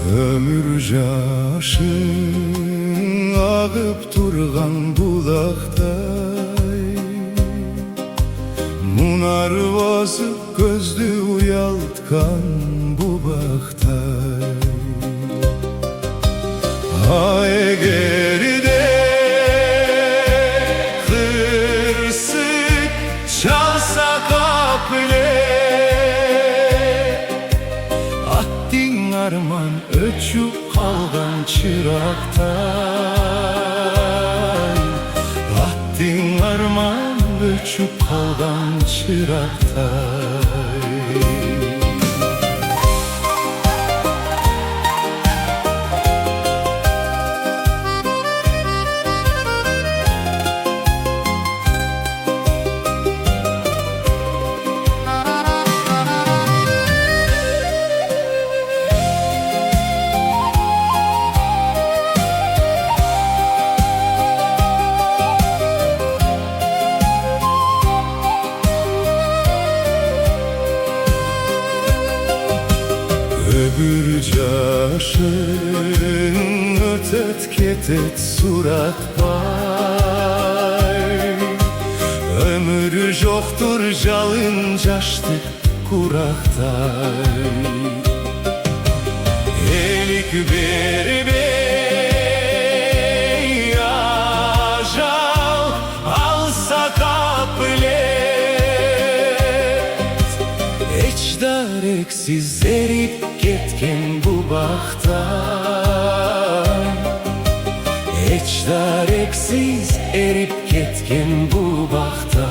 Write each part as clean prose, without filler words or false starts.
Ömür yaşın ağıp turgan bulakday, munar basıp gözlü uyaltkan bu baktay. Ay geride kırsık çalsa kapıle, attın arman öçüp kalgan çıraktay. Attın arman öçüp kalgan çıraktay. Öbür yaşın ötet ketet surat bay. Ömür joktur jalın jaştı kuraktay. Elik berbey ajal alsa kaplet, eçdar eksiz erip ketken bu baktay. Eçdar eksiz erip ketken bu baktay.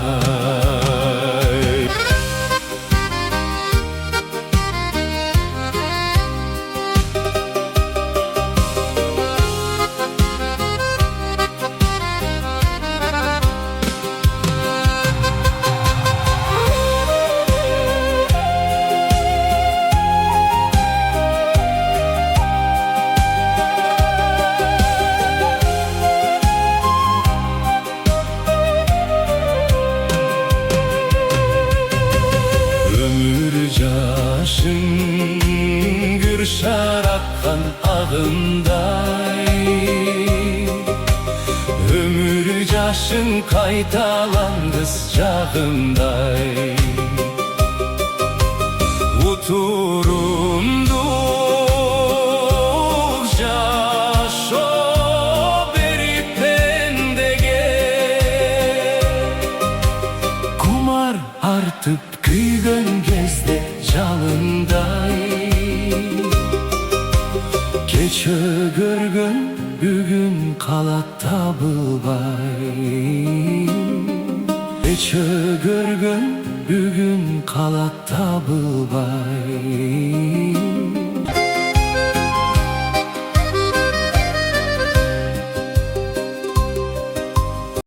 Yaşın gürşar akkan ağınday. Ömür yaşın kaytalandız çağınday. Uturunduk yaşo berip pendege, kumar artıp kıygın gezde jalınday. Keçe görgün bugün kalat tabılbay. Keçe görgün bugün kalat tabılbay.